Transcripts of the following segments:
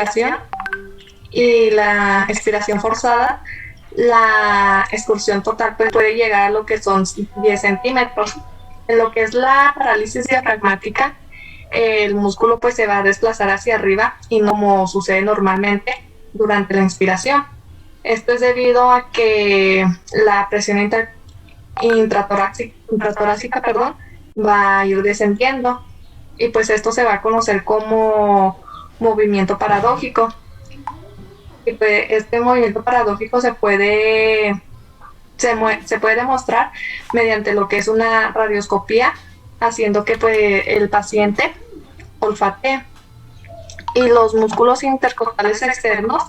inspiración y la expiración forzada, la excursión total pues, puede llegar a lo que son 10 centímetros. En lo que es la parálisis diafragmática, el músculo pues se va a desplazar hacia arriba y no como sucede normalmente durante la inspiración. Esto es debido a que la presión intratorácica, perdón, va a ir descendiendo y pues esto se va a conocer como movimiento paradójico. Y pues este movimiento paradójico se puede demostrar mediante lo que es una radioscopía, haciendo que pues, el paciente olfatee. Y los músculos intercostales externos,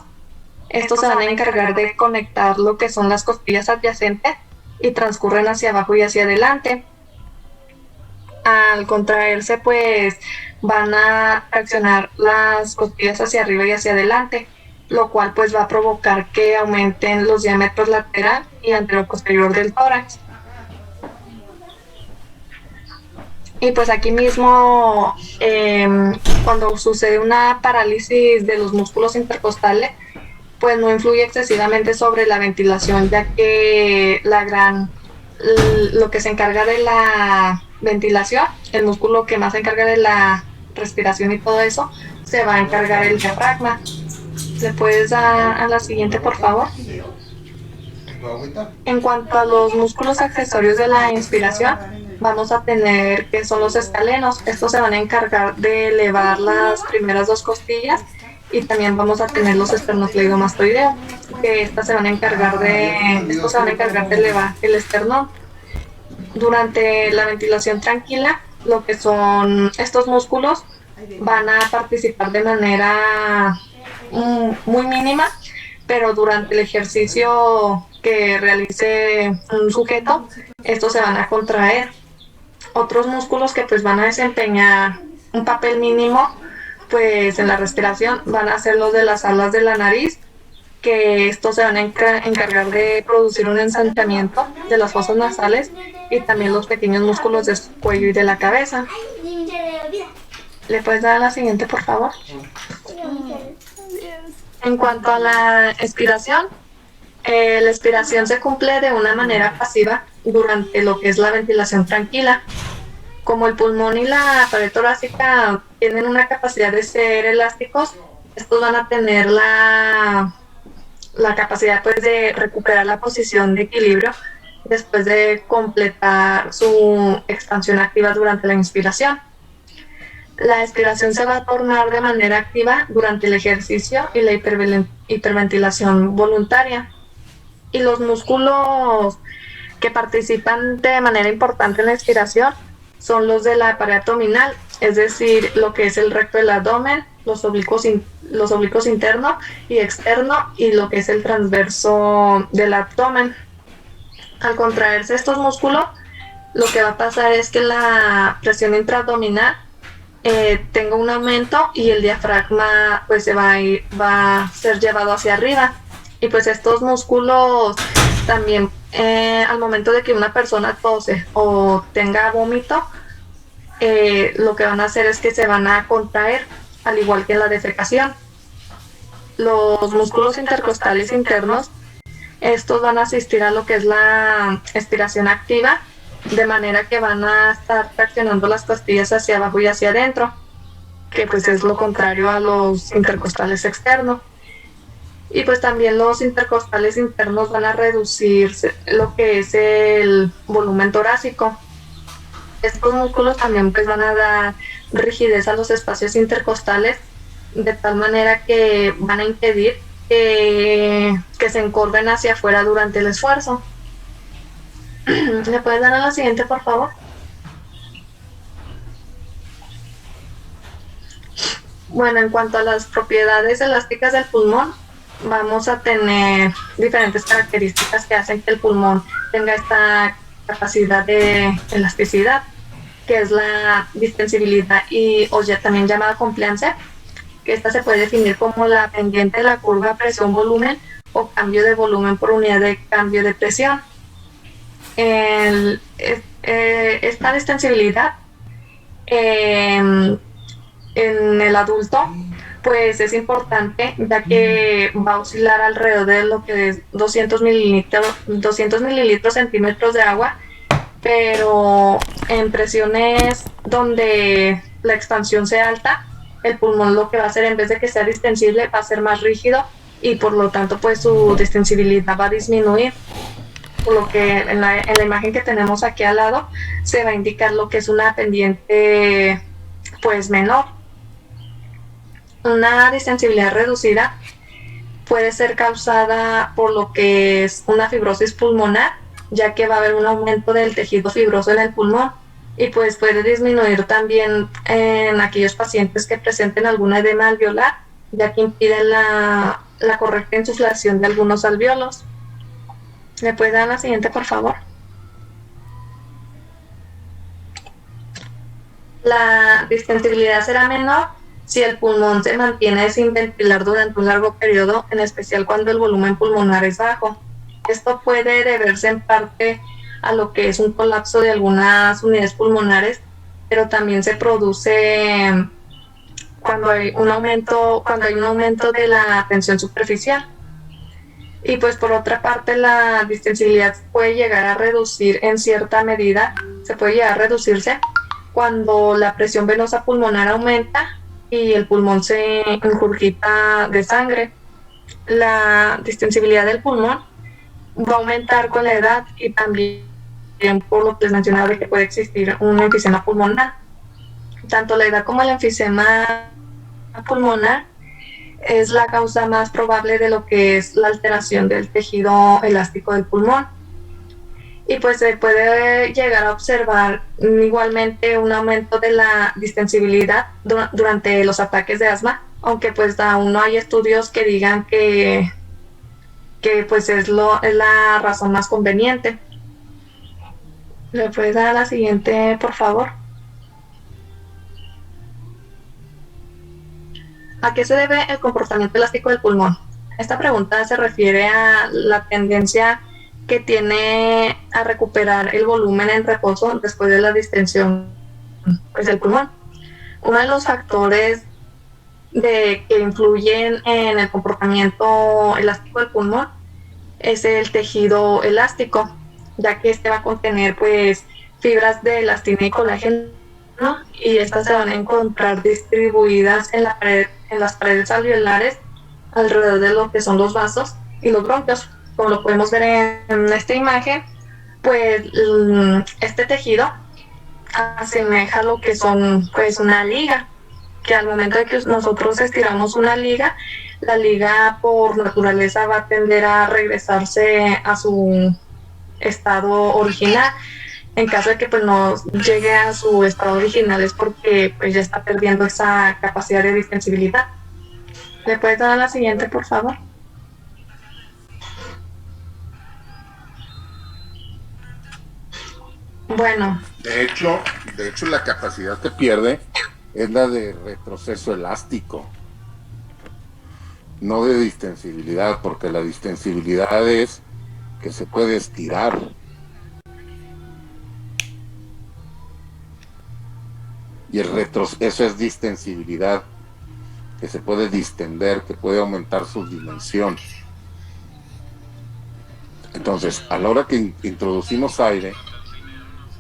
estos se van a encargar de conectar lo que son las costillas adyacentes y transcurren hacia abajo y hacia adelante. Al contraerse, pues van a accionar las costillas hacia arriba y hacia adelante, lo cual pues va a provocar que aumenten los diámetros lateral y anteroposterior del tórax. Y pues aquí mismo, cuando sucede una parálisis de los músculos intercostales, pues no influye excesivamente sobre la ventilación, ya que lo que se encarga de la ventilación, el músculo que más se encarga de la respiración y todo eso, se va a encargar el diafragma. ¿Le puedes dar a la siguiente, por favor? En cuanto a los músculos accesorios de la inspiración, vamos a tener que son los escalenos. Estos se van a encargar de elevar las primeras dos costillas y también vamos a tener los esternocleidomastoideos, que estos se van a encargar de elevar el esternón. Durante la ventilación tranquila, lo que son estos músculos van a participar de manera muy mínima, pero durante el ejercicio que realice un sujeto, estos se van a contraer. Otros músculos que pues van a desempeñar un papel mínimo pues en la respiración van a ser los de las alas de la nariz, que estos se van a encargar de producir un ensanchamiento de las fosas nasales y también los pequeños músculos del cuello y de la cabeza. ¿Le puedes dar a la siguiente, por favor? En cuanto a la expiración, la expiración se cumple de una manera pasiva durante lo que es la ventilación tranquila. Como el pulmón y la pared torácica tienen una capacidad de ser elásticos, estos van a tener la capacidad pues, de recuperar la posición de equilibrio después de completar su expansión activa durante la inspiración. La expiración se va a tornar de manera activa durante el ejercicio y la hiperventilación voluntaria. Y los músculos que participan de manera importante en la expiración son los de la pared abdominal, es decir, lo que es el recto del abdomen, los oblicuos interno y externo y lo que es el transverso del abdomen. Al contraerse estos músculos, lo que va a pasar es que la presión intraabdominal tenga un aumento y el diafragma pues va a ser llevado hacia arriba. Y pues estos músculos también al momento de que una persona tose o tenga vómito, lo que van a hacer es que se van a contraer, al igual que en la defecación. Los músculos intercostales internos, estos van a asistir a lo que es la expiración activa, de manera que van a estar traccionando las costillas hacia abajo y hacia adentro, que pues es lo contrario a los intercostales externos. Y pues también los intercostales internos van a reducir lo que es el volumen torácico. Estos músculos también pues van a dar rigidez a los espacios intercostales, de tal manera que van a impedir que se encorven hacia afuera durante el esfuerzo. ¿Le puedes dar a la siguiente, por favor? Bueno, en cuanto a las propiedades elásticas del pulmón, vamos a tener diferentes características que hacen que el pulmón tenga esta capacidad de elasticidad, que es la distensibilidad o ya también llamada compliance, que esta se puede definir como la pendiente de la curva presión-volumen o cambio de volumen por unidad de cambio de presión. Esta distensibilidad en el adulto pues es importante, ya que va a oscilar alrededor de lo que es 200 mililitros centímetros de agua, pero en presiones donde la expansión sea alta, el pulmón lo que va a hacer, en vez de que sea distensible, va a ser más rígido y por lo tanto pues su distensibilidad va a disminuir, por lo que en la imagen que tenemos aquí al lado se va a indicar lo que es una pendiente pues menor. Una distensibilidad reducida puede ser causada por lo que es una fibrosis pulmonar, ya que va a haber un aumento del tejido fibroso en el pulmón, y pues puede disminuir también en aquellos pacientes que presenten alguna edema alveolar, ya que impide la correcta insuflación de algunos alvéolos. ¿Me puede dar la siguiente, por favor? La distensibilidad será menor si el pulmón se mantiene sin ventilar durante un largo periodo, en especial cuando el volumen pulmonar es bajo. Esto puede deberse en parte a lo que es un colapso de algunas unidades pulmonares, pero también se produce cuando hay un aumento de la tensión superficial. Y pues por otra parte la distensibilidad puede llegar a reducir en cierta medida, se puede llegar a reducirse cuando la presión venosa pulmonar aumenta y el pulmón se ingurgita de sangre. La distensibilidad del pulmón va a aumentar con la edad y también por lo que les mencionaba de que puede existir un enfisema pulmonar. Tanto la edad como el enfisema pulmonar es la causa más probable de lo que es la alteración del tejido elástico del pulmón. Y pues se puede llegar a observar igualmente un aumento de la distensibilidad durante los ataques de asma, aunque pues aún no hay estudios que digan que pues es la razón más conveniente. ¿Le puedes dar a la siguiente, por favor? ¿A qué se debe el comportamiento elástico del pulmón? Esta pregunta se refiere a la tendencia que tiene a recuperar el volumen en reposo después de la distensión pues, del pulmón. Uno de los factores que influyen en el comportamiento elástico del pulmón es el tejido elástico, ya que este va a contener pues fibras de elastina y colágeno, ¿no? Y estas se van a encontrar distribuidas en las paredes alveolares alrededor de lo que son los vasos y los bronquios. Como lo podemos ver en esta imagen, pues este tejido asemeja lo que son pues una liga, que al momento de que nosotros estiramos una liga, la liga por naturaleza va a tender a regresarse a su estado original. En caso de que pues no llegue a su estado original es porque pues ya está perdiendo esa capacidad de distensibilidad. ¿Le puedes dar a la siguiente, por favor? Bueno. De hecho, la capacidad que pierde es la de retroceso elástico, no de distensibilidad, porque la distensibilidad es que se puede estirar. Y el retroceso es distensibilidad, que se puede distender, que puede aumentar su dimensión. Entonces, a la hora que introducimos aire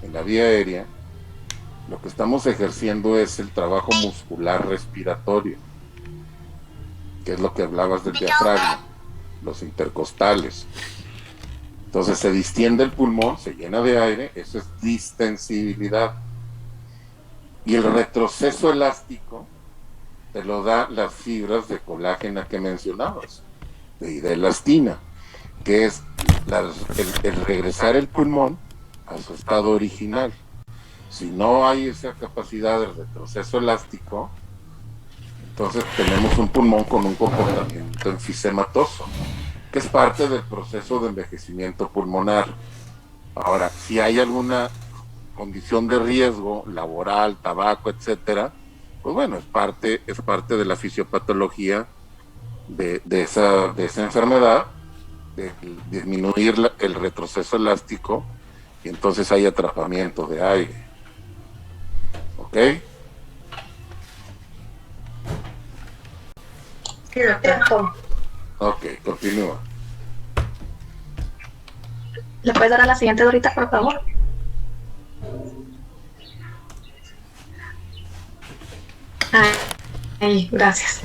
en la vía aérea, lo que estamos ejerciendo es el trabajo muscular respiratorio, que es lo que hablabas del diafragma, los intercostales. Entonces se distiende el pulmón, se llena de aire, eso es distensibilidad. Y el retroceso elástico te lo da las fibras de colágeno que mencionabas, y de elastina, que es el regresar el pulmón a su estado original. Si no hay esa capacidad de retroceso elástico, entonces tenemos un pulmón con un comportamiento enfisematoso, que es parte del proceso de envejecimiento pulmonar. Ahora, si hay alguna condición de riesgo laboral, tabaco, etcétera, pues bueno, es parte de la fisiopatología de esa enfermedad, de disminuir el retroceso elástico, y entonces hay atrapamiento de aire. ¿Ok? Sí, doctor. Cierto. Ok, continúa. ¿Le puedes dar a la siguiente, Dorita, por favor? Ay, gracias.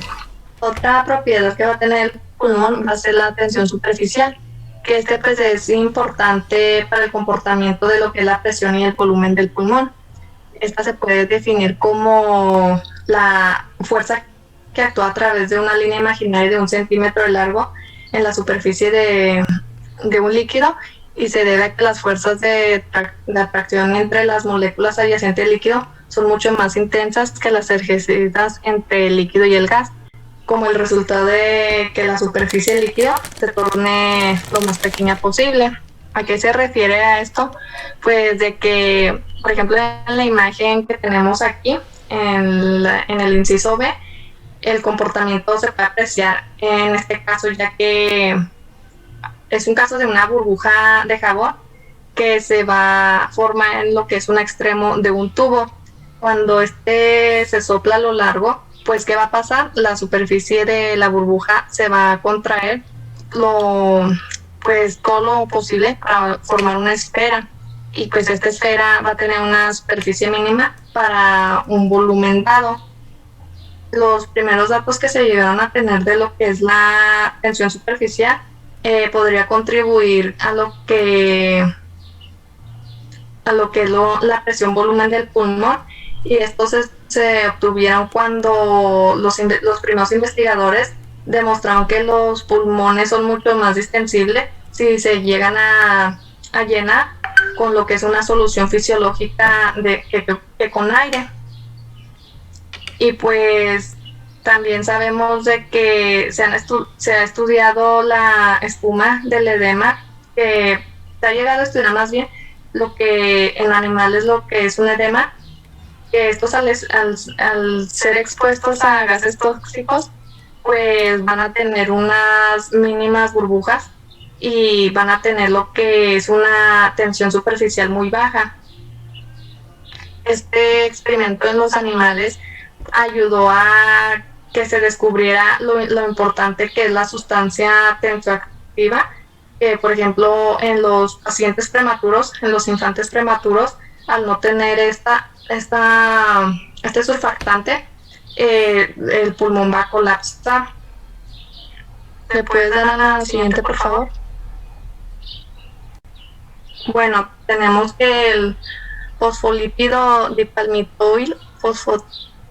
Otra propiedad que va a tener el pulmón va a ser la tensión superficial, que pues es importante para el comportamiento de lo que es la presión y el volumen del pulmón. Esta se puede definir como la fuerza que actúa a través de una línea imaginaria de 1 centímetro de largo en la superficie de un líquido, y se debe a que las fuerzas de atracción entre las moléculas adyacentes del líquido son mucho más intensas que las ejercidas entre el líquido y el gas, como el resultado de que la superficie del líquido se torne lo más pequeña posible. ¿A qué se refiere a esto? Pues de que, por ejemplo, en la imagen que tenemos aquí, en el inciso B, el comportamiento se puede apreciar en este caso, ya que es un caso de una burbuja de jabón que se va a formar en lo que es un extremo de un tubo. Cuando este se sopla a lo largo, pues ¿qué va a pasar? La superficie de la burbuja se va a contraer pues todo lo posible para formar una esfera, y pues esta esfera va a tener una superficie mínima para un volumen dado. Los primeros datos que se llegaron a tener de lo que es la tensión superficial podría contribuir a lo que es la presión volumen del pulmón, y estos se obtuvieron cuando los primeros investigadores demostraron que los pulmones son mucho más distensibles si se llegan a llenar con lo que es una solución fisiológica que con aire. Y pues también sabemos de que se ha estudiado la espuma del edema, que se ha llegado a estudiar más bien lo que en animales lo que es un edema, que estos al ser expuestos a gases tóxicos, pues van a tener unas mínimas burbujas y van a tener lo que es una tensión superficial muy baja. Este experimento en los animales ayudó a que se descubriera lo importante que es la sustancia tensioactiva, que por ejemplo en los pacientes prematuros, en los infantes prematuros, al no tener este surfactante, el pulmón va a colapsar. ¿Me puedes dar a la siguiente, por favor? Bueno, tenemos que el fosfolípido dipalmitoil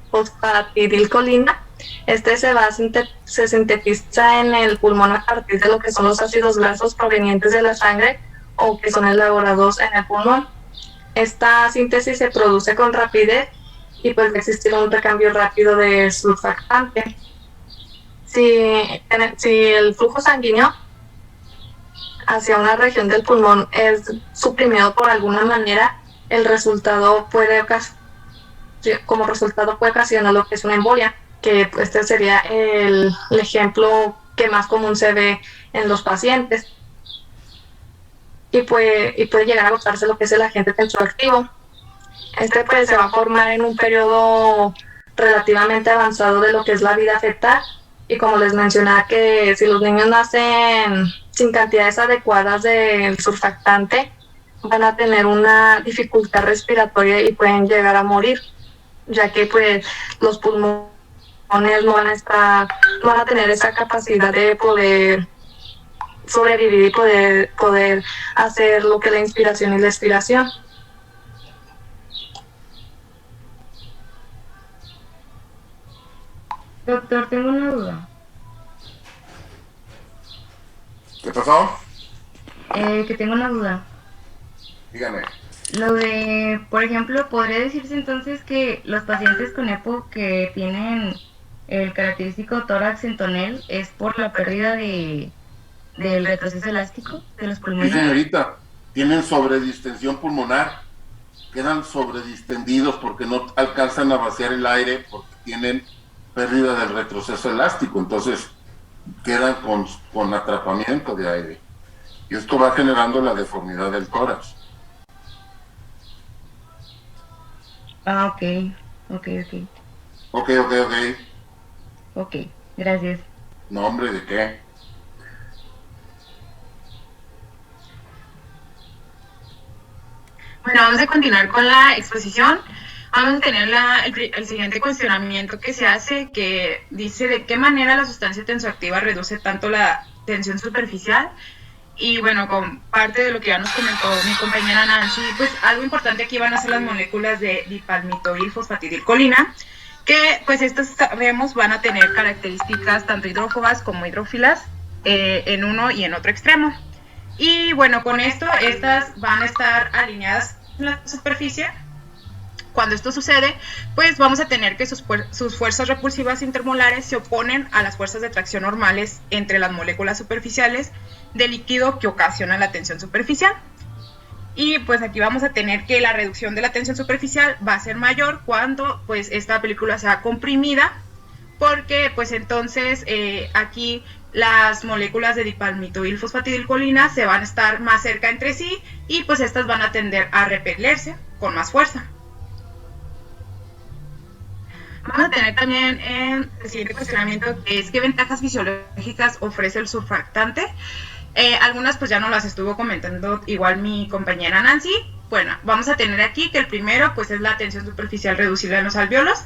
fosfatidilcolina, este se sintetiza en el pulmón a partir de lo que son los ácidos grasos provenientes de la sangre o que son elaborados en el pulmón. Esta síntesis se produce con rapidez y puede existir un recambio rápido de surfactante. Si el flujo sanguíneo hacia una región del pulmón es suprimido por alguna manera, el resultado como resultado puede ocasionar lo que es una embolia, que este sería el ejemplo que más común se ve en los pacientes, y puede llegar a agotarse lo que es el agente tensioactivo. Este pues se va a formar en un periodo relativamente avanzado de lo que es la vida fetal, y como les mencionaba, que si los niños nacen sin cantidades adecuadas del surfactante, van a tener una dificultad respiratoria y pueden llegar a morir, ya que pues los pulmones no van a tener esa capacidad de poder sobrevivir y poder hacer lo que es la inspiración y la expiración. Doctor, tengo una duda. ¿Qué pasó? Que tengo una duda. Dígame. Lo de, por ejemplo, ¿podría decirse entonces que los pacientes con EPO que tienen el característico tórax en tonel es por la pérdida del retroceso elástico de los Sí, pulmones? señorita, tienen sobredistensión pulmonar, quedan sobredistendidos porque no alcanzan a vaciar el aire porque tienen pérdida del retroceso elástico, entonces quedan con atrapamiento de aire. Y esto va generando la deformidad del tórax. Ah, ok. Ok. Ok. Ok, gracias. No, hombre, ¿de qué? Bueno, vamos a continuar con la exposición. Vamos a tener el siguiente cuestionamiento que se hace, que dice de qué manera la sustancia tensoactiva reduce tanto la tensión superficial. Y bueno, con parte de lo que ya nos comentó mi compañera Nancy, pues algo importante aquí van a ser las moléculas de dipalmitoilfosfatidilcolina, que pues estas sabemos van a tener características tanto hidrófobas como hidrófilas en uno y en otro extremo. Y bueno, con esto estas van a estar alineadas en la superficie. Cuando esto sucede, pues vamos a tener que sus fuerzas repulsivas intermolares se oponen a las fuerzas de tracción normales entre las moléculas superficiales del líquido que ocasiona la tensión superficial. Y pues aquí vamos a tener que la reducción de la tensión superficial va a ser mayor cuando pues esta película sea comprimida, porque pues entonces aquí las moléculas de dipalmitoilfosfatidilcolina se van a estar más cerca entre sí y pues estas van a tender a repelerse con más fuerza. Vamos a tener también el siguiente cuestionamiento, que es qué ventajas fisiológicas ofrece el surfactante. Algunas pues ya nos las estuvo comentando igual mi compañera Nancy. Bueno, vamos a tener aquí que el primero pues es la tensión superficial reducida en los alvéolos.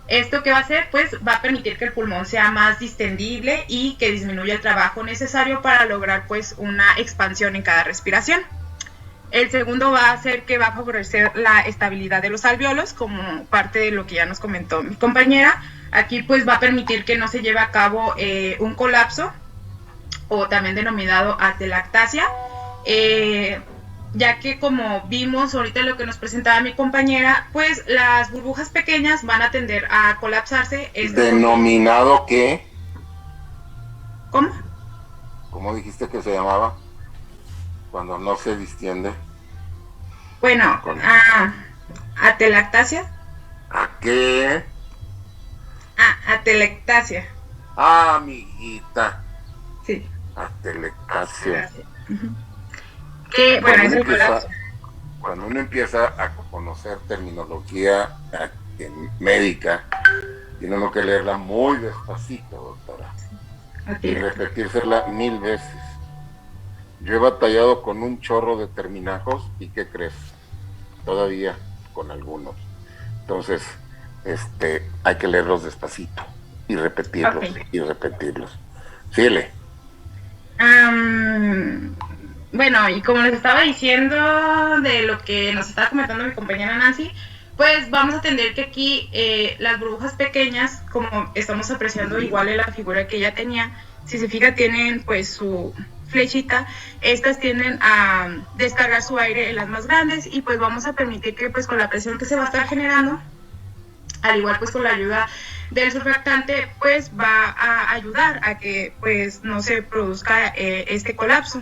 ¿Esto qué va a hacer? Pues va a permitir que el pulmón sea más distendible y que disminuya el trabajo necesario para lograr pues una expansión en cada respiración. El segundo va a hacer que va a favorecer la estabilidad de los alvéolos, como parte de lo que ya nos comentó mi compañera. Aquí pues va a permitir que no se lleve a cabo un colapso, o también denominado atelectasia, ya que como vimos ahorita lo que nos presentaba mi compañera, pues las burbujas pequeñas van a tender a colapsarse. ¿Denominado qué? ¿Cómo? ¿Cómo dijiste que se llamaba? Cuando no se distiende. Bueno, atelectasia. ¿A qué? Atelectasia. Amiguita. Sí. Atelectasia. Que, bueno, es el colapso. Cuando uno empieza a conocer terminología médica, tiene uno que leerla muy despacito, doctora. Y repetírsela 1000 veces. Yo he batallado con un chorro de terminajos y ¿qué crees? Todavía con algunos. Entonces, hay que leerlos despacito y repetirlos y repetirlos. Síguele. Bueno, y como les estaba diciendo de lo que nos estaba comentando mi compañera Nancy, pues vamos a tener que aquí las burbujas pequeñas, como estamos apreciando igual en la figura que ella tenía, si se fija tienen pues su flechita, estas tienden a descargar su aire en las más grandes y pues vamos a permitir que pues con la presión que se va a estar generando, al igual pues con la ayuda del surfactante, pues va a ayudar a que pues no se produzca este colapso.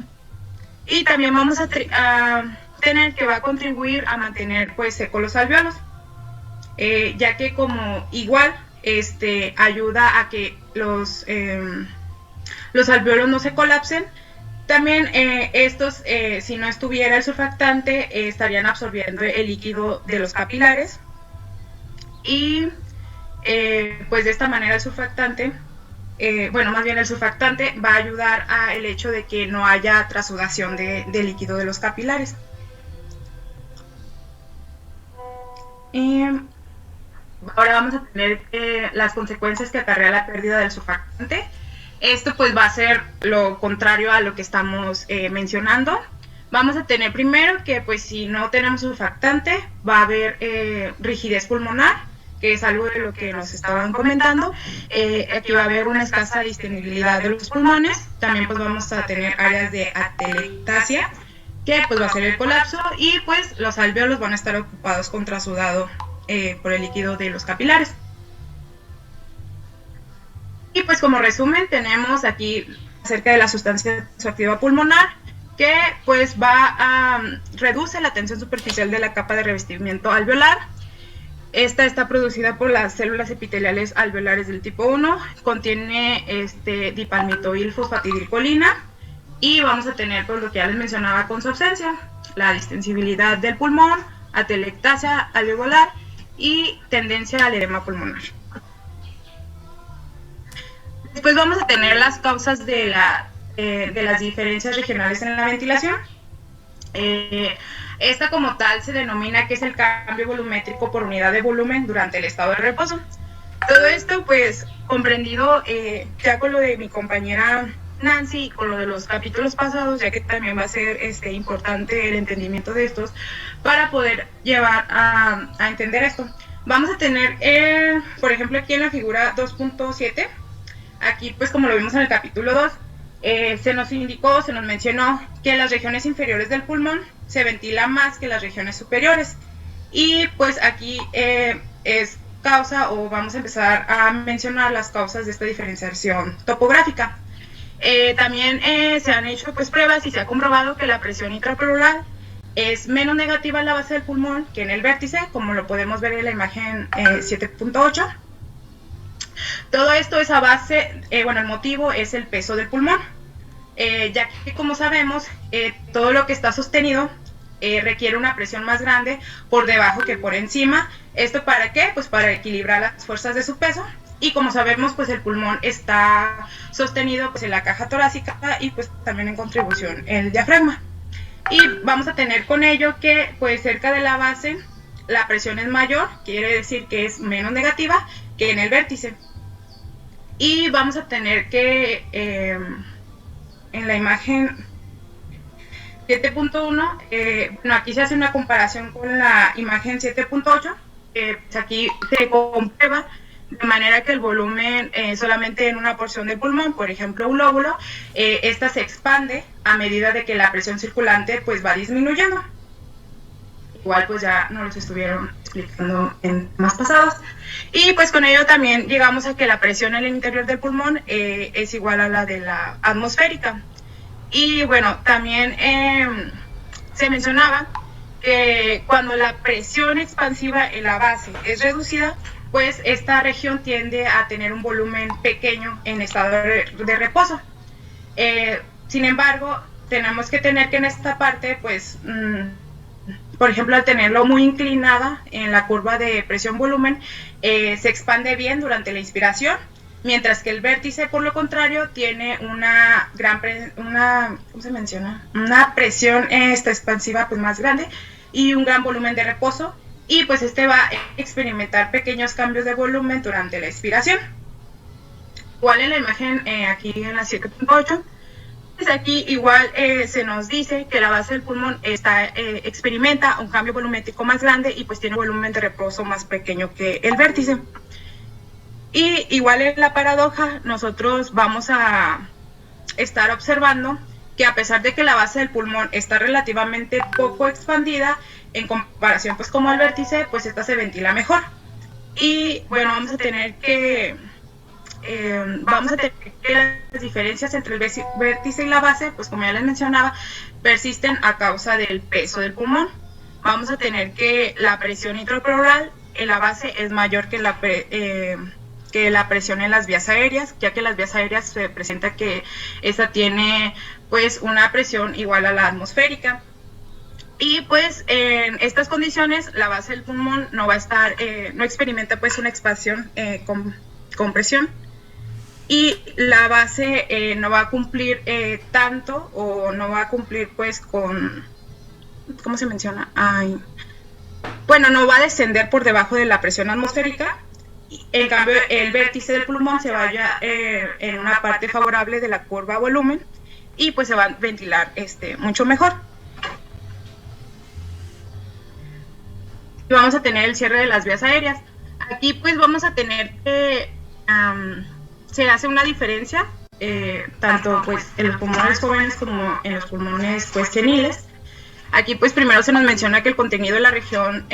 Y también vamos a tener que va a contribuir a mantener pues secos los alvéolos, ya que como igual ayuda a que los alvéolos no se colapsen. También estos, si no estuviera el surfactante, estarían absorbiendo el líquido de los capilares y pues de esta manera el surfactante, el surfactante va a ayudar al hecho de que no haya trasudación de líquido de los capilares. Ahora vamos a tener las consecuencias que acarrea la pérdida del surfactante. Esto pues va a ser lo contrario a lo que estamos mencionando. Vamos a tener primero que pues si no tenemos surfactante va a haber rigidez pulmonar, que es algo de lo que nos estaban comentando. Aquí va a haber una escasa distendibilidad de los pulmones. También pues vamos a tener áreas de atelectasia, que pues va a ser el colapso, y pues los alvéolos van a estar ocupados con trasudado por el líquido de los capilares. Y pues como resumen tenemos aquí acerca de la sustancia tensoactiva pulmonar, que pues reduce la tensión superficial de la capa de revestimiento alveolar. Esta está producida por las células epiteliales alveolares del tipo 1, contiene dipalmitoilfosfatidilcolina, y vamos a tener pues lo que ya les mencionaba con su ausencia, la distensibilidad del pulmón, atelectasia alveolar y tendencia al edema pulmonar. Después vamos a tener las causas de las diferencias regionales en la ventilación. Esta como tal se denomina que es el cambio volumétrico por unidad de volumen durante el estado de reposo. Todo esto pues comprendido ya con lo de mi compañera Nancy y con lo de los capítulos pasados, ya que también va a ser importante el entendimiento de estos para poder llevar a entender esto. Vamos a tener, por ejemplo, aquí en la figura 2.7, aquí pues como lo vimos en el capítulo 2, se nos indicó, se nos mencionó que las regiones inferiores del pulmón se ventilan más que las regiones superiores. Y pues aquí es causa, o vamos a empezar a mencionar las causas de esta diferenciación topográfica. También se han hecho pues pruebas y se ha comprobado que la presión intrapleural es menos negativa en la base del pulmón que en el vértice, como lo podemos ver en la imagen 7.8. Todo esto es a base, el motivo es el peso del pulmón, ya que como sabemos, todo lo que está sostenido requiere una presión más grande por debajo que por encima. ¿Esto para qué? Pues para equilibrar las fuerzas de su peso. Y como sabemos, pues el pulmón está sostenido pues en la caja torácica y pues también en contribución el diafragma. Y vamos a tener con ello que pues cerca de la base la presión es mayor, quiere decir que es menos negativa que en el vértice. Y vamos a tener que en la imagen 7.1, aquí se hace una comparación con la imagen 7.8, pues aquí se comprueba de manera que el volumen solamente en una porción del pulmón, por ejemplo un lóbulo, esta se expande a medida de que la presión circulante pues va disminuyendo. Igual pues ya nos los estuvieron explicando en temas pasados. Y pues con ello también llegamos a que la presión en el interior del pulmón es igual a la de la atmosférica. Y bueno, también se mencionaba que cuando la presión expansiva en la base es reducida, pues esta región tiende a tener un volumen pequeño en estado de reposo. Sin embargo, tenemos que tener que en esta parte, pues, por ejemplo, al tenerlo muy inclinada en la curva de presión-volumen, se expande bien durante la inspiración, mientras que el vértice, por lo contrario, tiene una presión expansiva pues, más grande y un gran volumen de reposo, y pues va a experimentar pequeños cambios de volumen durante la expiración. Igual en la imagen, aquí en la 7.8, pues aquí igual se nos dice que la base del pulmón experimenta un cambio volumétrico más grande y pues tiene un volumen de reposo más pequeño que el vértice. Y igual en la paradoja, nosotros vamos a estar observando que a pesar de que la base del pulmón está relativamente poco expandida, en comparación pues como el vértice, pues esta se ventila mejor. Y bueno, vamos a tener que las diferencias entre el vértice y la base, pues como ya les mencionaba, persisten a causa del peso del pulmón. Vamos a tener que la presión intrapleural en la base es mayor que la presión en las vías aéreas, ya que las vías aéreas se presenta que esta tiene pues una presión igual a la atmosférica. Y pues en estas condiciones la base del pulmón no va a estar, no experimenta pues una expansión con presión, y la base no va a cumplir tanto, o no va a cumplir pues con, ¿cómo se menciona? No va a descender por debajo de la presión atmosférica. En cambio, el vértice del pulmón se vaya en una parte favorable de la curva volumen y pues se va a ventilar mucho mejor. Y vamos a tener el cierre de las vías aéreas. Aquí pues vamos a tener que se hace una diferencia tanto pues en los pulmones jóvenes como en los pulmones pues seniles. Aquí pues primero se nos menciona que el contenido de la región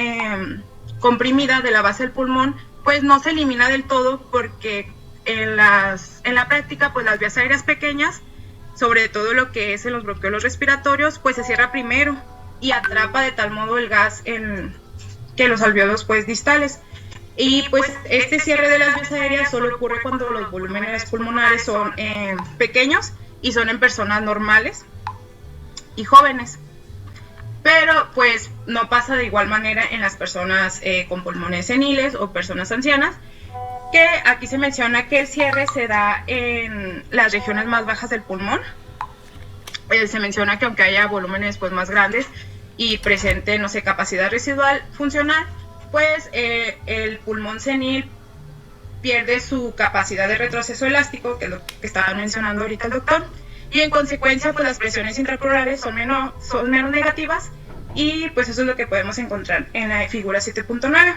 comprimida de la base del pulmón pues no se elimina del todo, porque en la práctica pues las vías aéreas pequeñas, sobre todo lo que es en los bronquiolos respiratorios, pues se cierra primero y atrapa de tal modo el gas que los alvéolos pues distales. Y pues este cierre de las vías aéreas solo ocurre cuando los volúmenes pulmonares son pequeños y son en personas normales y jóvenes. Pero pues no pasa de igual manera en las personas con pulmones seniles o personas ancianas. que aquí se menciona que el cierre se da en las regiones más bajas del pulmón. Se menciona que aunque haya volúmenes pues más grandes y presente, no sé, capacidad residual funcional, pues el pulmón senil pierde su capacidad de retroceso elástico, que es lo que estaba mencionando ahorita el doctor, y en consecuencia pues las presiones intrapleurales son menos negativas, y pues eso es lo que podemos encontrar en la figura 7.9.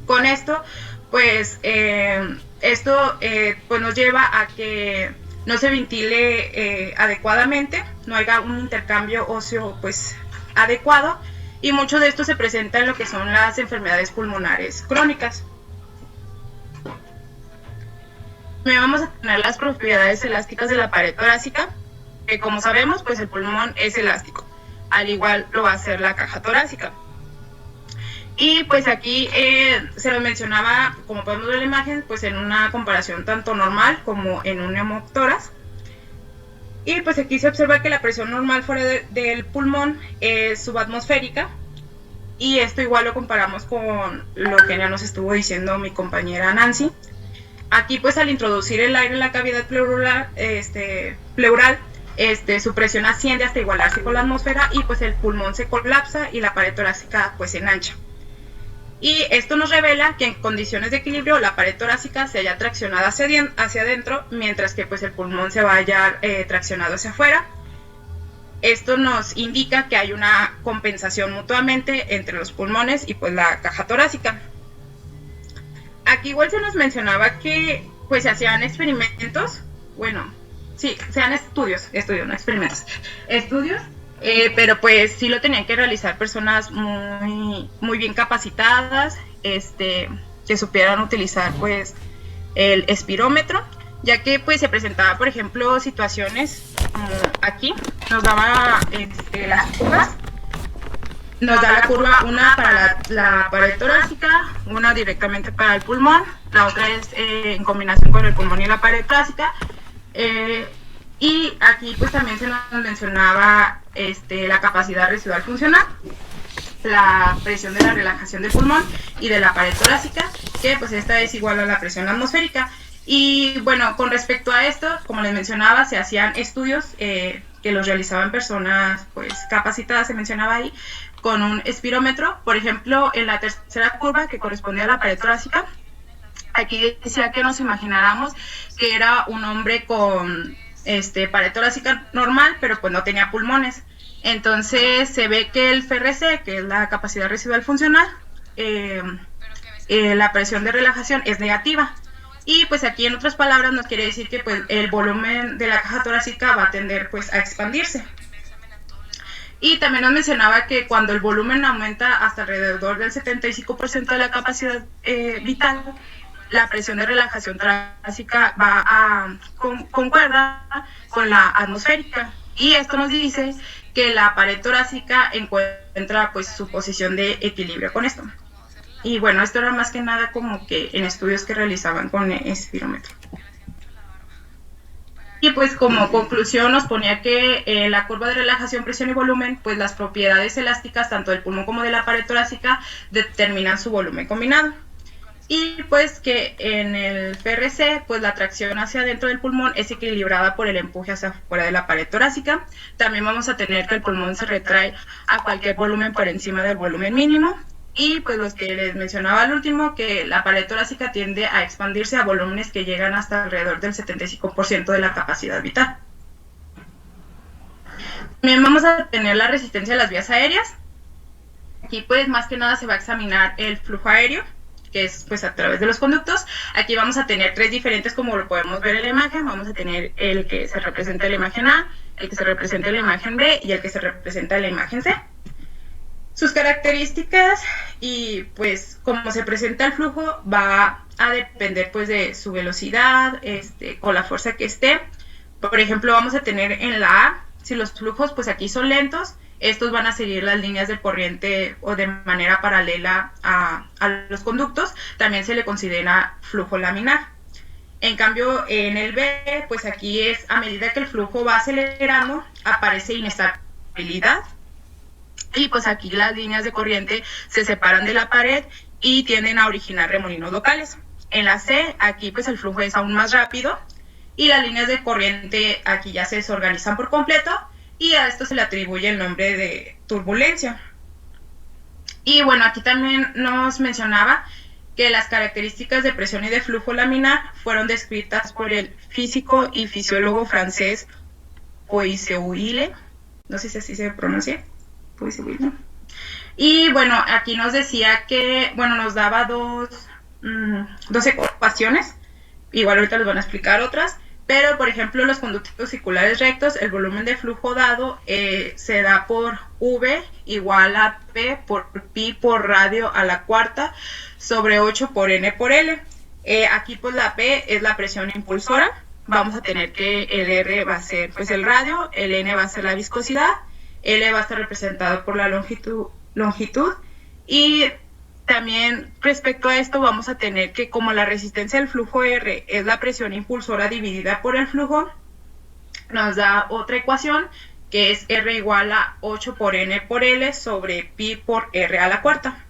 Con esto pues pues nos lleva a que no se ventile adecuadamente, no haya un intercambio óseo pues adecuado, y mucho de esto se presenta en lo que son las enfermedades pulmonares crónicas. Vamos a tener las propiedades elásticas de la pared torácica, que como sabemos pues el pulmón es elástico, al igual lo va a ser la caja torácica. Y pues aquí se lo mencionaba, como podemos ver en la imagen, pues en una comparación tanto normal como en un neumotórax. Y pues aquí se observa que la presión normal fuera del pulmón es subatmosférica, y esto igual lo comparamos con lo que ya nos estuvo diciendo mi compañera Nancy. Aquí pues al introducir el aire en la cavidad pleural, su presión asciende hasta igualarse con la atmósfera, y pues el pulmón se colapsa y la pared torácica pues se enancha. Y esto nos revela que en condiciones de equilibrio la pared torácica se halla traccionada hacia adentro, mientras que pues el pulmón se vaya traccionado hacia afuera. Esto nos indica que hay una compensación mutuamente entre los pulmones y pues la caja torácica. Aquí igual se nos mencionaba que pues se hacían experimentos, no experimentos, estudios, pero pues sí lo tenían que realizar personas muy bien capacitadas, que supieran utilizar pues el espirómetro, ya que pues se presentaba, por ejemplo, situaciones como aquí, nos daba las curvas, nos da la curva, una para la pared torácica, una directamente para el pulmón, la otra es en combinación con el pulmón y la pared torácica, y aquí pues también se nos mencionaba la capacidad residual funcional, la presión de la relajación del pulmón y de la pared torácica, que pues esta es igual a la presión atmosférica. Y bueno, con respecto a esto, como les mencionaba, se hacían estudios que los realizaban personas pues capacitadas, se mencionaba ahí, con un espirómetro. Por ejemplo, en la tercera curva, que corresponde a la pared torácica, aquí decía que nos imagináramos que era un hombre con pared torácica normal, pero pues no tenía pulmones. Entonces se ve que el FRC, que es la capacidad residual funcional, la presión de relajación es negativa. Y pues aquí en otras palabras nos quiere decir que pues el volumen de la caja torácica va a tender pues a expandirse. Y también nos mencionaba que cuando el volumen aumenta hasta alrededor del 75% de la capacidad vital, la presión de relajación torácica va a concuerda con la atmosférica. Y esto nos dice que la pared torácica encuentra pues su posición de equilibrio con esto. Y bueno, esto era más que nada como que en estudios que realizaban con espirómetro. Y pues como conclusión nos ponía que la curva de relajación, presión y volumen, pues las propiedades elásticas tanto del pulmón como de la pared torácica determinan su volumen combinado. Y pues que en el FRC, pues la tracción hacia adentro del pulmón es equilibrada por el empuje hacia afuera de la pared torácica. También vamos a tener que el pulmón se retrae a cualquier volumen por encima del volumen mínimo. Y pues los que les mencionaba al último, que la pared torácica tiende a expandirse a volúmenes que llegan hasta alrededor del 75% de la capacidad vital. También vamos a tener la resistencia a las vías aéreas. Aquí pues más que nada se va a examinar el flujo aéreo, que es pues a través de los conductos. Aquí vamos a tener tres diferentes, como lo podemos ver en la imagen. Vamos a tener el que se representa en la imagen A, el que se representa en la imagen B y el que se representa en la imagen C. Sus características y pues cómo se presenta el flujo va a depender pues de su velocidad, con la fuerza que esté. Por ejemplo, vamos a tener en la A, si los flujos pues aquí son lentos, estos van a seguir las líneas de corriente o de manera paralela a los conductos, también se le considera flujo laminar. En cambio, en el B, pues aquí es a medida que el flujo va acelerando, aparece inestabilidad. Y pues aquí las líneas de corriente se separan de la pared y tienden a originar remolinos locales. en la C, aquí pues el flujo es aún más rápido y las líneas de corriente aquí ya se desorganizan por completo y a esto se le atribuye el nombre de turbulencia. Y bueno, aquí también nos mencionaba que las características de presión y de flujo laminar fueron descritas por el físico y fisiólogo francés Puiseuille, no sé si así se pronuncia, Puiseuille. Y bueno, aquí nos decía que, bueno, nos daba dos ecuaciones, igual ahorita les van a explicar otras, pero por ejemplo los conductos circulares rectos, el volumen de flujo dado se da por V igual a P por pi por radio a la cuarta sobre 8 por N por L. Aquí pues la P es la presión impulsora, vamos a tener que el R va a ser pues el radio, el N va a ser la viscosidad, L va a estar representado por la longitud y también respecto a esto vamos a tener que como la resistencia del flujo R es la presión impulsora dividida por el flujo, nos da otra ecuación que es R igual a 8 por N por L sobre pi por R a la cuarta.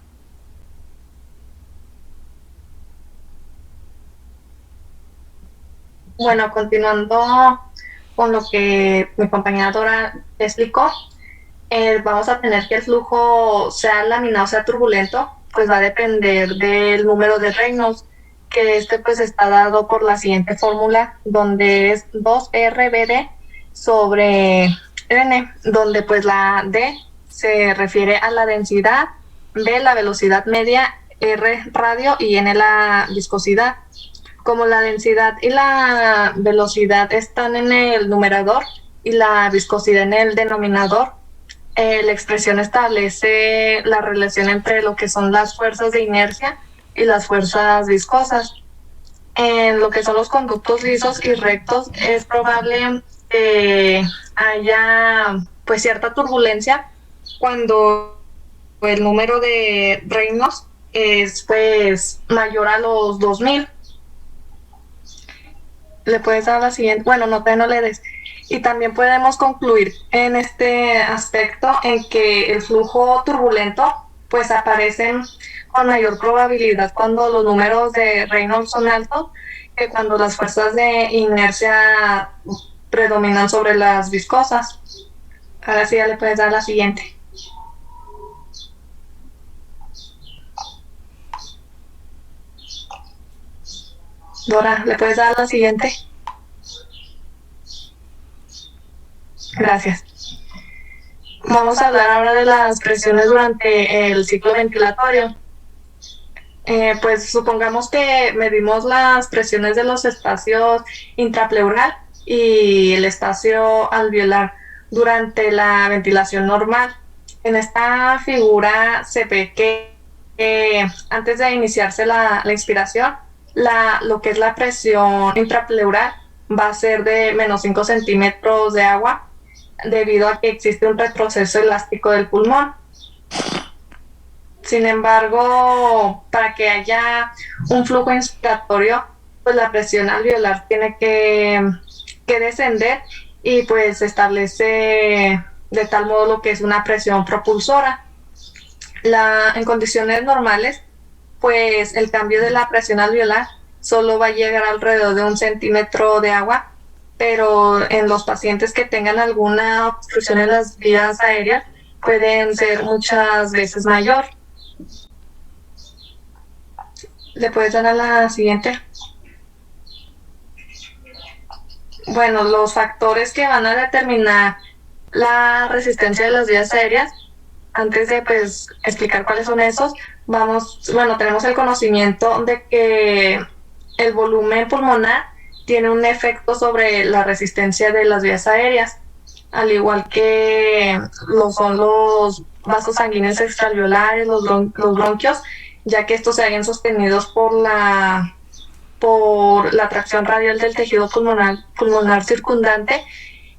Bueno, continuando con lo que mi compañera Dora explicó, vamos a tener que el flujo sea laminado o sea turbulento, pues va a depender del número de Reynolds, que pues está dado por la siguiente fórmula, donde es 2RBD sobre N, donde pues la D se refiere a la densidad, B la velocidad media, R radio y N la viscosidad. Como la densidad y la velocidad están en el numerador y la viscosidad en el denominador, la expresión establece la relación entre lo que son las fuerzas de inercia y las fuerzas viscosas. En lo que son los conductos lisos y rectos es probable que haya pues cierta turbulencia cuando el número de Reynolds es pues mayor a los 2000. Le puedes dar la siguiente, bueno, no le des. Y también podemos concluir en este aspecto en que el flujo turbulento pues aparecen con mayor probabilidad cuando los números de Reynolds son altos que cuando las fuerzas de inercia predominan sobre las viscosas. Ahora sí ya le puedes dar la siguiente. Dora, ¿le puedes dar la siguiente? Gracias. Vamos a hablar ahora de las presiones durante el ciclo ventilatorio. Pues supongamos que medimos las presiones de los espacios intrapleural y el espacio alveolar durante la ventilación normal. En esta figura se ve que antes de iniciarse la inspiración, lo que es la presión intrapleural va a ser de menos 5 centímetros de agua debido a que existe un retroceso elástico del pulmón. Sin embargo, para que haya un flujo inspiratorio, pues la presión alveolar tiene que descender y pues se establece de tal modo lo que es una presión propulsora. En condiciones normales, pues el cambio de la presión alveolar solo va a llegar alrededor de 1 centímetro de agua, pero en los pacientes que tengan alguna obstrucción en las vías aéreas pueden ser muchas veces mayor. ¿Le puedes dar a la siguiente? Bueno, los factores que van a determinar la resistencia de las vías aéreas, antes de pues explicar cuáles son esos, tenemos el conocimiento de que el volumen pulmonar tiene un efecto sobre la resistencia de las vías aéreas, al igual que lo son los vasos sanguíneos extraalveolares, los bronquios, ya que estos se hallan sostenidos por la tracción radial del tejido pulmonar circundante,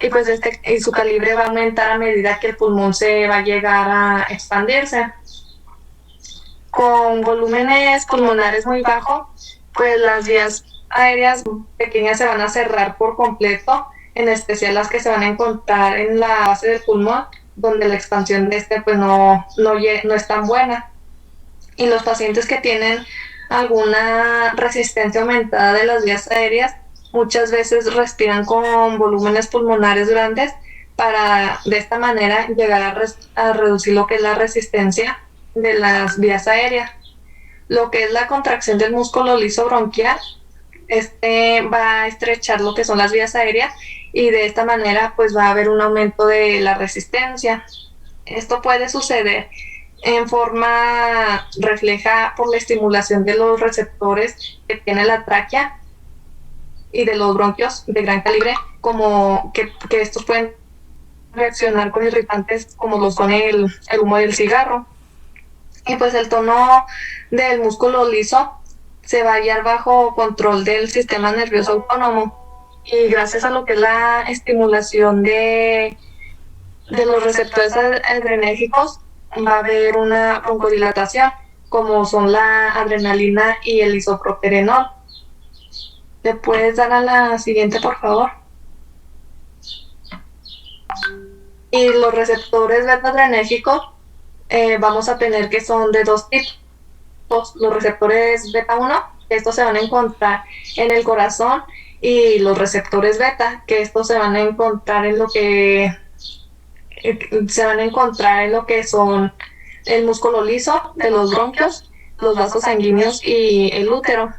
y pues y su calibre va a aumentar a medida que el pulmón se va a llegar a expandirse. Con volúmenes pulmonares muy bajos, pues las vías aéreas pequeñas se van a cerrar por completo, en especial las que se van a encontrar en la base del pulmón, donde la expansión de pues no es tan buena. Y los pacientes que tienen alguna resistencia aumentada de las vías aéreas, muchas veces respiran con volúmenes pulmonares grandes para de esta manera llegar a reducir lo que es la resistencia de las vías aéreas. Lo que es la contracción del músculo liso bronquial, va a estrechar lo que son las vías aéreas y de esta manera pues va a haber un aumento de la resistencia. Esto puede suceder en forma refleja por la estimulación de los receptores que tiene la tráquea y de los bronquios de gran calibre, como que estos pueden reaccionar con irritantes como lo son el humo del cigarro. Y pues el tono del músculo liso se va a hallar bajo control del sistema nervioso autónomo, y gracias a lo que es la estimulación de los receptores adrenérgicos va a haber una broncodilatación, como son la adrenalina y el isoproterenol. ¿Le puedes dar a la siguiente, por favor? Y los receptores beta-adrenérgicos vamos a tener que son de dos tipos. Los receptores beta 1, que estos se van a encontrar en el corazón, y los receptores beta, que estos se van a encontrar en lo que son el músculo liso de los bronquios, los vasos sanguíneos y el útero.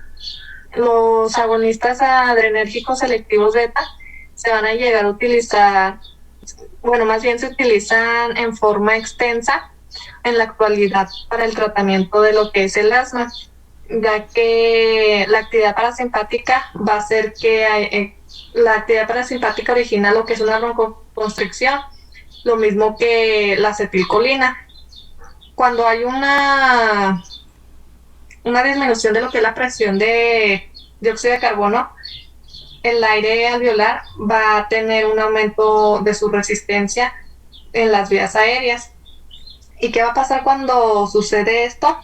Los agonistas adrenérgicos selectivos beta se van a llegar a utilizar, bueno, más bien se utilizan en forma extensa en la actualidad para el tratamiento de lo que es el asma, ya que la actividad parasimpática va a hacer que la actividad parasimpática origina lo que es una broncoconstricción, lo mismo que la acetilcolina. Cuando hay una disminución de lo que es la presión de dióxido de carbono, el aire alveolar va a tener un aumento de su resistencia en las vías aéreas. ¿Y qué va a pasar cuando sucede esto?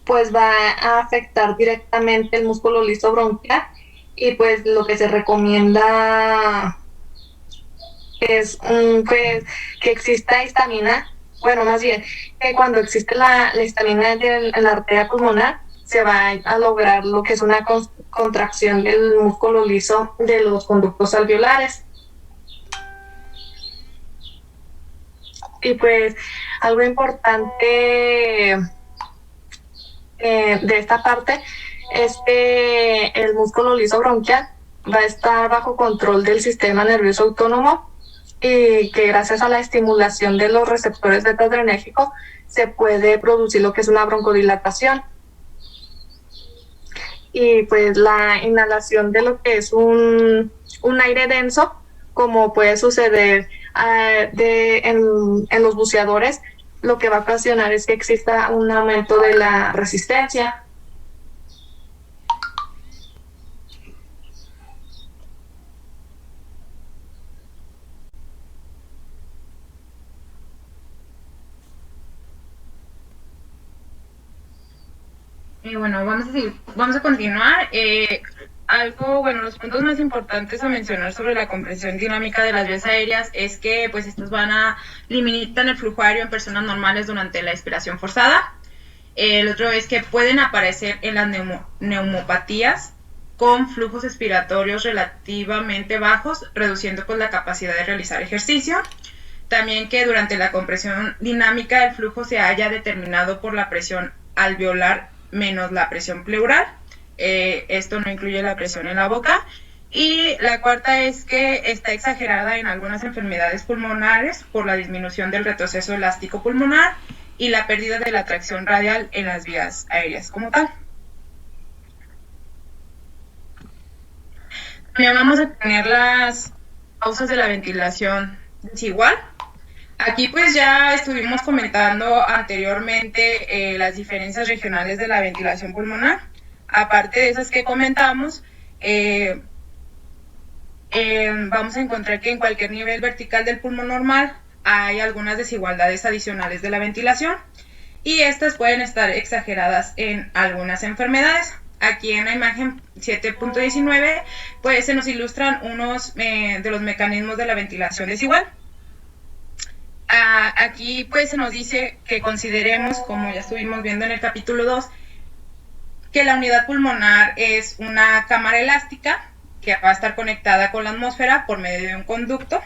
Pues va a afectar directamente el músculo liso bronquial, y pues lo que se recomienda es que exista histamina. Bueno, más bien, que cuando existe la histamina en la arteria pulmonar, se va a lograr lo que es una contracción del músculo liso de los conductos alveolares. Y pues algo importante de esta parte es que el músculo liso bronquial va a estar bajo control del sistema nervioso autónomo, y que gracias a la estimulación de los receptores beta-adrenérgicos se puede producir lo que es una broncodilatación. Y pues la inhalación de lo que es un aire denso, como puede suceder en los buceadores, lo que va a ocasionar es que exista un aumento de la resistencia. Y bueno, vamos a continuar. Los puntos más importantes a mencionar sobre la compresión dinámica de las vías aéreas es que pues estos limitan el flujo aéreo en personas normales durante la expiración forzada. El otro es que pueden aparecer en las neumopatías con flujos expiratorios relativamente bajos, reduciendo pues la capacidad de realizar ejercicio. También que durante la compresión dinámica el flujo se haya determinado por la presión alveolar menos la presión pleural. Esto no incluye la presión en la boca. Y la cuarta es que está exagerada en algunas enfermedades pulmonares por la disminución del retroceso elástico pulmonar y la pérdida de la tracción radial en las vías aéreas como tal. También vamos a tener las causas de la ventilación desigual. Aquí pues ya estuvimos comentando anteriormente las diferencias regionales de la ventilación pulmonar. Aparte de esas que comentamos, vamos a encontrar que en cualquier nivel vertical del pulmón normal hay algunas desigualdades adicionales de la ventilación, y estas pueden estar exageradas en algunas enfermedades. Aquí en la imagen 7.19 pues se nos ilustran unos de los mecanismos de la ventilación desigual. Aquí pues se nos dice que consideremos, como ya estuvimos viendo en el capítulo 2, que la unidad pulmonar es una cámara elástica que va a estar conectada con la atmósfera por medio de un conducto,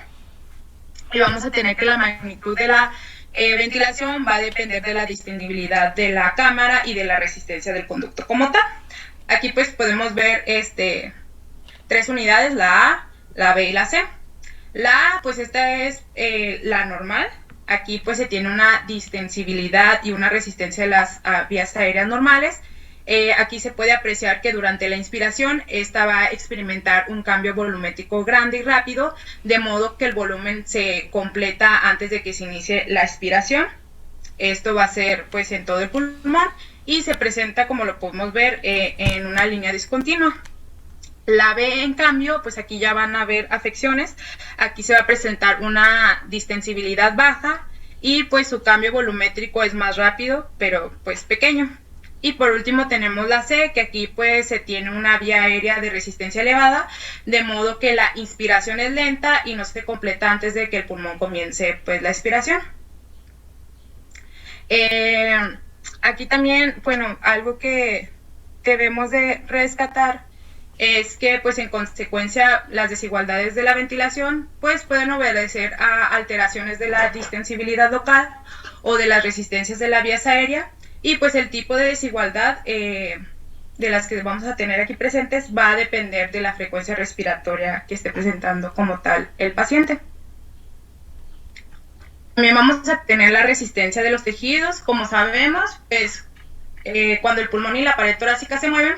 y vamos a tener que la magnitud de la ventilación va a depender de la distendibilidad de la cámara y de la resistencia del conducto como tal. Aquí pues podemos ver 3 unidades, la A, la B y la C. La A, pues esta es la normal. Aquí pues se tiene una distensibilidad y una resistencia de las vías aéreas normales. Aquí se puede apreciar que durante la inspiración esta va a experimentar un cambio volumétrico grande y rápido, de modo que el volumen se completa antes de que se inicie la expiración. Esto va a ser pues en todo el pulmón y se presenta, como lo podemos ver, en una línea discontinua. La B, en cambio, pues aquí ya van a haber afecciones. Aquí se va a presentar una distensibilidad baja y pues su cambio volumétrico es más rápido, pero pues pequeño. Y por último tenemos la C, que aquí pues se tiene una vía aérea de resistencia elevada, de modo que la inspiración es lenta y no se completa antes de que el pulmón comience pues la expiración. Aquí también, bueno, algo que debemos de rescatar es que pues en consecuencia las desigualdades de la ventilación pues pueden obedecer a alteraciones de la distensibilidad local o de las resistencias de la vía aérea, y pues el tipo de desigualdad de las que vamos a tener aquí presentes va a depender de la frecuencia respiratoria que esté presentando como tal el paciente. También vamos a tener la resistencia de los tejidos. Como sabemos, pues cuando el pulmón y la pared torácica se mueven,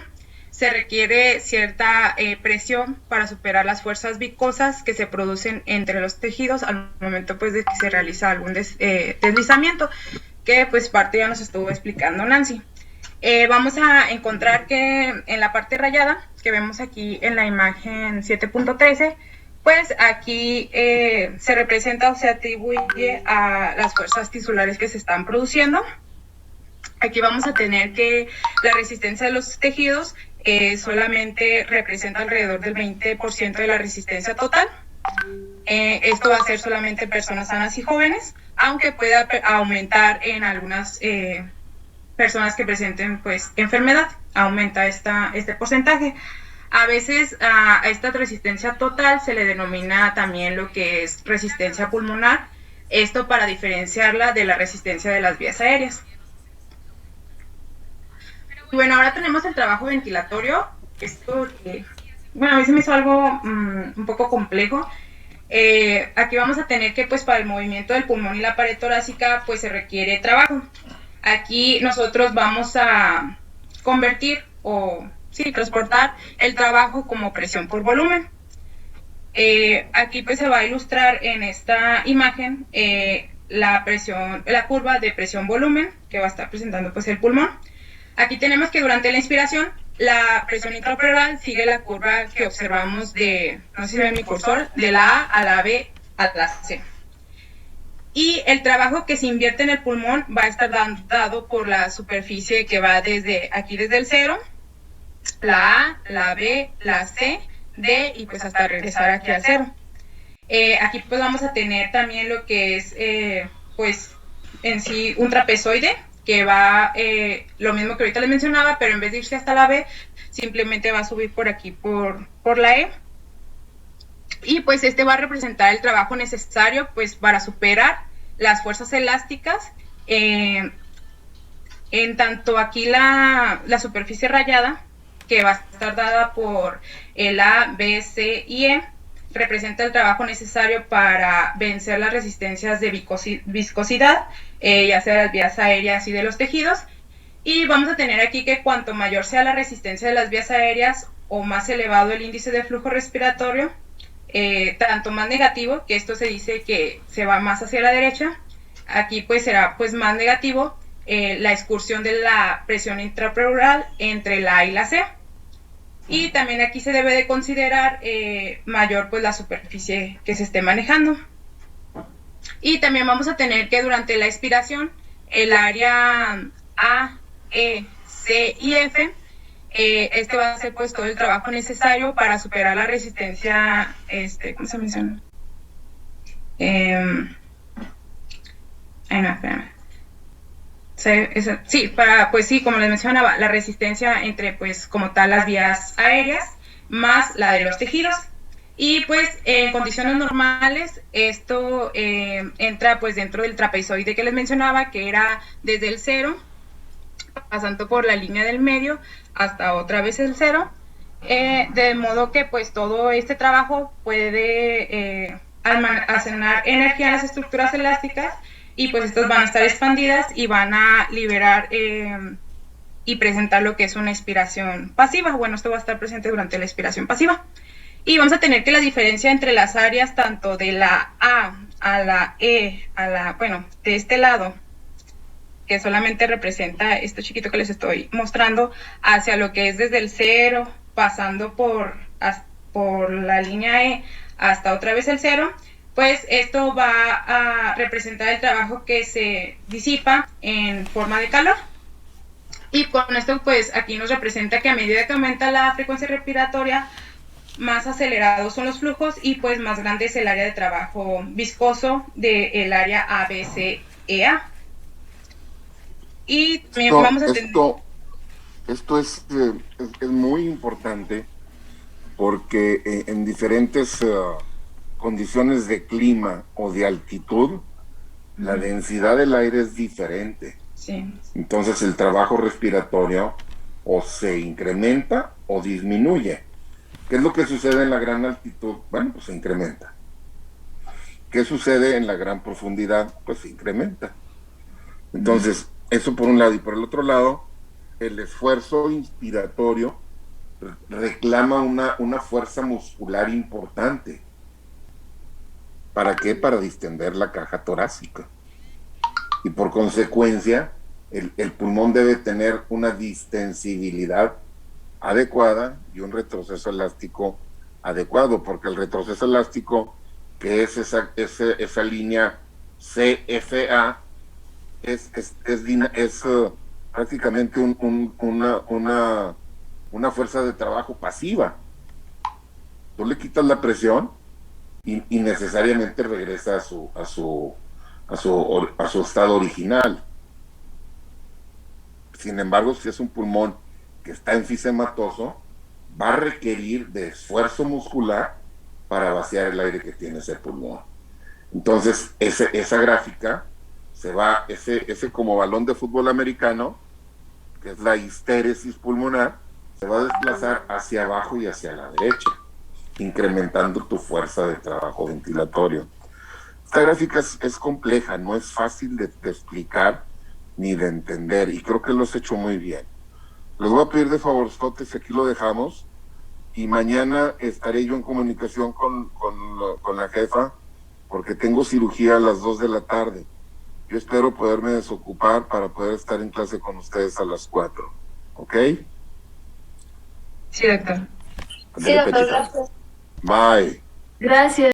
se requiere cierta presión para superar las fuerzas viscosas que se producen entre los tejidos al momento pues de que se realiza algún deslizamiento, que pues parte ya nos estuvo explicando Nancy. Vamos a encontrar que en la parte rayada, que vemos aquí en la imagen 7.13, pues aquí se representa o se atribuye a las fuerzas tisulares que se están produciendo. Aquí vamos a tener que la resistencia de los tejidos solamente representa alrededor del 20% de la resistencia total. Esto va a ser solamente en personas sanas y jóvenes, aunque pueda aumentar en algunas personas que presenten pues enfermedad, aumenta este porcentaje. A veces a esta resistencia total se le denomina también lo que es resistencia pulmonar, esto para diferenciarla de la resistencia de las vías aéreas. Bueno, ahora tenemos el trabajo ventilatorio. Esto, bueno, a mí se me hizo algo un poco complejo. Aquí vamos a tener que, pues, para el movimiento del pulmón y la pared torácica, pues, se requiere trabajo. Aquí nosotros vamos a convertir o, sí, transportar el trabajo como presión por volumen. Aquí, pues, se va a ilustrar en esta imagen la curva de presión-volumen que va a estar presentando, pues, el pulmón. Aquí tenemos que durante la inspiración, la presión intrapleural sigue la curva que observamos no sé si ven mi cursor, de la A a la B a la C. Y el trabajo que se invierte en el pulmón va a estar dado por la superficie que va desde el 0, la A, la B, la C, D y pues hasta regresar aquí al 0. Aquí pues vamos a tener también lo que es pues en sí un trapezoide, que va lo mismo que ahorita les mencionaba, pero en vez de irse hasta la B, simplemente va a subir por aquí, por la E. Y pues este va a representar el trabajo necesario pues para superar las fuerzas elásticas. En tanto aquí la superficie rayada, que va a estar dada por el A, B, C y E, representa el trabajo necesario para vencer las resistencias de viscosidad, ya sea de las vías aéreas y de los tejidos. Y vamos a tener aquí que cuanto mayor sea la resistencia de las vías aéreas o más elevado el índice de flujo respiratorio, tanto más negativo, que esto se dice que se va más hacia la derecha, aquí pues será pues más negativo la excursión de la presión intrapleural entre la A y la C. Y también aquí se debe de considerar mayor pues la superficie que se esté manejando. Y también vamos a tener que durante la expiración el área A, E, C y F, este va a ser pues todo el trabajo necesario para superar la resistencia, ¿cómo se menciona? Sí, para, pues sí, como les mencionaba, la resistencia entre, pues, como tal, las vías aéreas, más la de los tejidos. Y pues en condiciones normales esto entra pues dentro del trapezoide que les mencionaba, que era desde el cero, pasando por la línea del medio hasta otra vez el cero, de modo que pues todo este trabajo puede almacenar energía en las estructuras elásticas y pues estas van a estar expandidas y van a liberar y presentar lo que es una expiración pasiva. Bueno, esto va a estar presente durante la expiración pasiva. Y vamos a tener que la diferencia entre las áreas tanto de la A a la E, bueno, de este lado, que solamente representa esto chiquito que les estoy mostrando, hacia lo que es desde el cero, pasando por la línea E hasta otra vez el cero, pues esto va a representar el trabajo que se disipa en forma de calor. Y con esto, pues aquí nos representa que a medida que aumenta la frecuencia respiratoria, más acelerados son los flujos y pues más grande es el área de trabajo viscoso del área ABCEA. Y también vamos a tener... Esto es muy importante porque en diferentes condiciones de clima o de altitud, la densidad del aire es diferente. Sí. Entonces el trabajo respiratorio o se incrementa o disminuye. ¿Qué es lo que sucede en la gran altitud? Bueno, pues se incrementa. ¿Qué sucede en la gran profundidad? Pues se incrementa. Entonces, eso por un lado. Y por el otro lado, el esfuerzo inspiratorio reclama una fuerza muscular importante. ¿Para qué? Para distender la caja torácica. Y por consecuencia, el pulmón debe tener una distensibilidad adecuada y un retroceso elástico adecuado, porque el retroceso elástico, que es esa línea CFA, es prácticamente una fuerza de trabajo pasiva. Tú le quitas la presión y necesariamente regresa a su estado original. Sin embargo, si es un pulmón que está enfisematoso, va a requerir de esfuerzo muscular para vaciar el aire que tiene ese pulmón. Entonces, esa gráfica se va, ese como balón de fútbol americano, que es la histéresis pulmonar, se va a desplazar hacia abajo y hacia la derecha, incrementando tu fuerza de trabajo ventilatorio. Esta gráfica es compleja, no es fácil de explicar ni de entender, y creo que lo has hecho muy bien. Les voy a pedir de favor, si aquí lo dejamos, y mañana estaré yo en comunicación con la jefa, porque tengo cirugía a las 2 de la tarde. Yo espero poderme desocupar para poder estar en clase con ustedes a las 4. ¿Ok? Sí, doctor. Sí, doctor, gracias. Bye. Gracias.